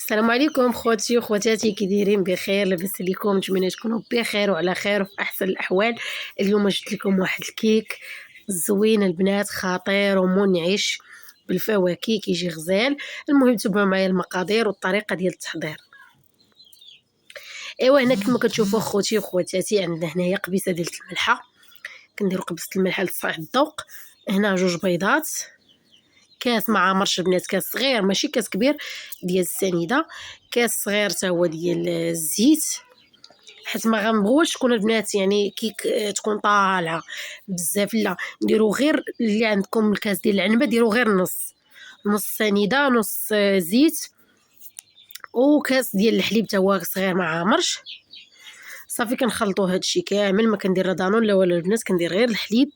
السلام عليكم خوتي وخواتاتي، كي دايرين؟ بخير؟ لاباس عليكم؟ نتمنى تكونوا بخير وعلى خير وفي احسن الاحوال. اليوم جبت لكم واحد الكيك زوين البنات، خطير ومنعش بالفواكه، كيجي غزال. المهم تبعوا معايا المقادير والطريقه ديال التحضير. ايوا هنا كما كتشوفوا خوتي وخواتاتي، عندنا هنايا قبيصه ديال الملحه، كنديروا قبيصه الملحه لتصحيح الذوق. هنا جوج بيضات، كاس ما عامرش البنات، كاس صغير ماشي كاس كبير ديال السنيده، كاس صغير حتى هو ديال الزيت، حيت ما غنبغوش تكون البنات يعني كيك تكون طالعه بزاف، لا نديروا غير اللي عندكم. الكاس ديال العنبه ديروا غير نص سنيده، نص زيت، وكاس ديال الحليب حتى هو صغير ما عامرش. صافي كنخلطوا هادشي كامل، ما كندير لا دانون لا والو البنات، كندير غير الحليب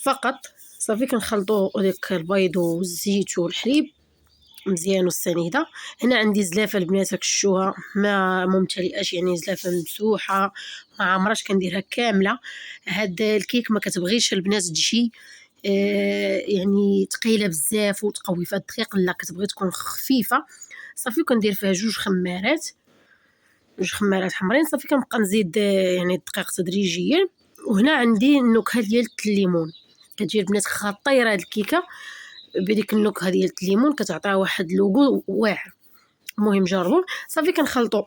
فقط. صافي كنخلطوا داك البيض والزيت والحليب مزيان والسنيده. هنا عندي زلافه البنات، راك شفتوها ما ممتلئاش، يعني زلافه ممسوحه ما عمرش كنديرها كامله. هاد الكيك ما كتبغيش البنات تجي يعني ثقيله بزاف وتقوي في الدقيق، لا كتبغي تكون خفيفه. صافي كندير فيها جوج خمارات حمرين. صافي كنبقى نزيد يعني الدقيق تدريجيا. وهنا عندي النكهه ديال الليمون، كتجي البنات خطيره هاد الكيكه بديك النكهه ديال الليمون، كتعطيها واحد لوغو واعر. المهم جربوه. صافي كنخلطوا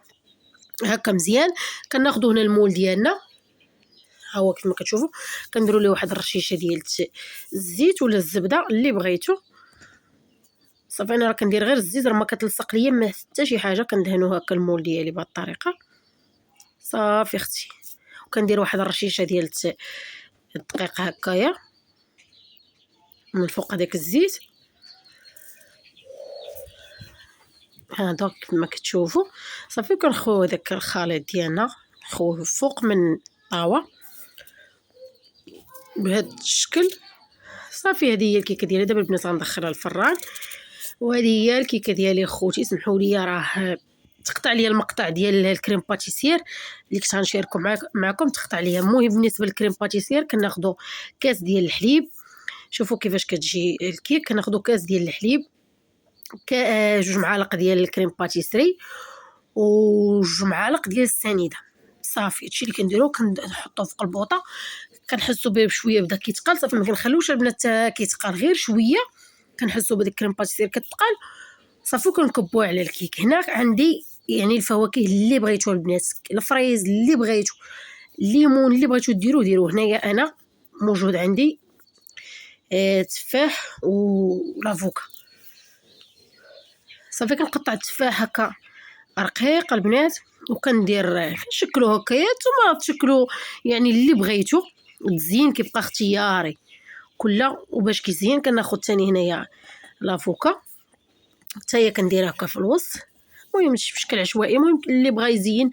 هكا مزيان. كناخذوا هنا المول ديالنا، ها هو كما كتشوفوا، كنديروا ليه واحد الرشيشه ديال الزيت ولا الزبده اللي بغيتو. صافي انا راه كندير غير الزيت، راه ما كتلصق ليا ما حتى شي حاجه. كندهنوا هكا المول ديالي بهذه الطريقه. صافي اختي، وكندير واحد الرشيشه ديال الدقيق هكايا من فوق هذاك الزيت. هذا كما كتشوفوا. صافي كنخويو داك الخليط ديالنا، نخويه فوق من الطاوه بهذا الشكل. صافي هذه هي الكيكه ديالي. دابا البنات غندخلها للفران، وهذه هي الكيكه ديالي خوتي. سمحوا لي راه تقطع لي المقطع ديال الكريم باتيسير اللي كنت غنشاركو معكم، تقطع ليا. المهم بالنسبه للكريم باتيسير كناخذوا كاس ديال الحليب، شوفوا كيفاش كتجي الكيك. كناخذوا كاس ديال الحليب، جوج معالق ديال الكريم باتيسري، وجوج معالق ديال السنيده. صافي هادشي اللي كنديرو، كنحطوه فوق البوطه، كنحسوا به بشويه بدا كيتقال. صافي ما كنخلوش البنات كيتقال، غير شويه كنحسوا بديك الكريم باتيسير كتقال. صافي كنكبوه على الكيك. هنا عندي يعني الفواكه اللي بغيتو البنات، الفريز اللي بغيتو، الليمون اللي بغيتو ديروه. هنايا انا موجود عندي تفاح ولافوكا. صافي كنقطع التفاح هكا رقيق البنات، وكندير كنشكلو هكايا. نتوما تشكلوا يعني اللي بغيتو. التزيين كيبقى اختياري كلها، وباش كيزين كناخذ ثاني هنايا لافوكا حتى هي كنديرها هكا في الوسط. المهم بشكل عشوائي، المهم اللي بغى يزين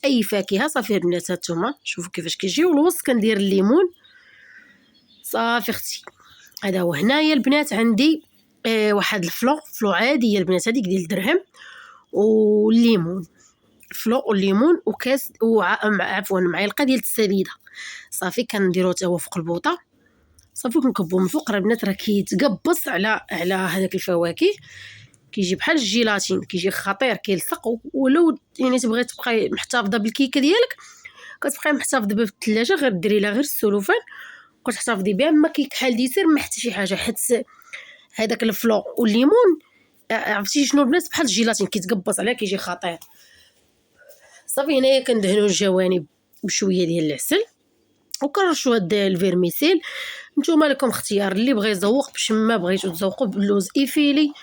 اي فاكهه. صافي البنات هانتوما شوفوا كيفاش كيجي، والوسط كندير الليمون. صافي اختي هذا هو. هنايا البنات عندي واحد الفلو عاديه البنات، هذيك ديال الدرهم، والليمون، الفلو والليمون، وكاس عفوا معلقه ديال السنيده. صافي كنديرو حتى هو فوق البوطه. صافي كنكبو من فوق. راه البنات راه كيتقبص على هذاك الفواكه، كيجي بحال الجيلاتين، كيجي خطير كيلصق. ولو يعني تبقاي محتفظه بالكيكه ديالك، كتبقاي محتفظه بها في الثلاجه، غير ديري لها غير السلوفان وكتحتفظي بها. ما كيك بحال ديسير ما حتى شي حاجه، حيت هذاك الفلو والليمون عرفتي شنو البنات بحال الجيلاتين كيتقبص عليها، كيجي خطير. صافي هنايا كندهنوا الجوانب بشويه ديال العسل، وكنرشوا هاد الفيرميسيل. نتوما لكم اختيار، اللي بغى يزوق باش ما بغيتو تزوقوا باللوز ايفيلي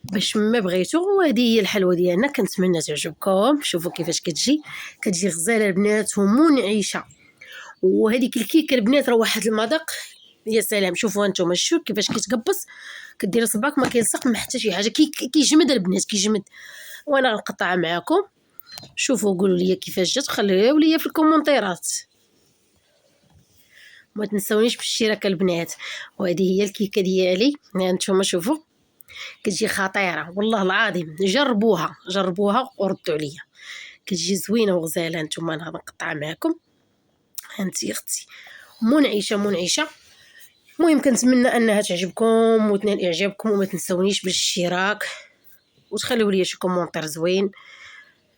باش ما بغيتو. وهذه هي الحلوه ديالنا، كنتمنى تعجبكم. شوفوا كيفاش كتجي غزاله البنات ومنعشه. وهذيك الكيكه البنات راه واحد المذاق يا سلام. شوفوا انتم شوف كيفاش كيتقبص، كدير صباعك ما كيلصق ما حتى شي حاجه، كيجمد البنات كيجمد. وانا غنقطعها معكم. شوفوا قولوا لي كيفاش جات، خليوها لي في الكومونتيرات. ما تنسونيش بالاشتراك البنات. وهذه هي الكيكه ديالي، هانتوما شوفوا كتجي خطيره والله العظيم. جربوها وردوا عليا، كتجي زوينه وغزاله. نتوما انا غنقطعها معكم. هانتي اختي منعشه. المهم كنتمنى انها تعجبكم وتنال اعجابكم، وما تنسونيش بالاشتراك وتخليو لي شي كومونتير زوين.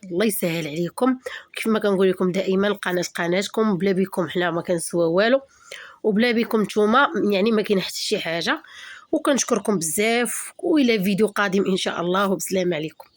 الله يسهل عليكم. كيف ما كنقول لكم دائما القناه قناتكم، بلا بكم حنا ما كنسوا والو، وبلا بكم نتوما يعني ما كاين حتى شي حاجه. وكنشكركم بزاف، والى فيديو قادم ان شاء الله، وبسلام عليكم.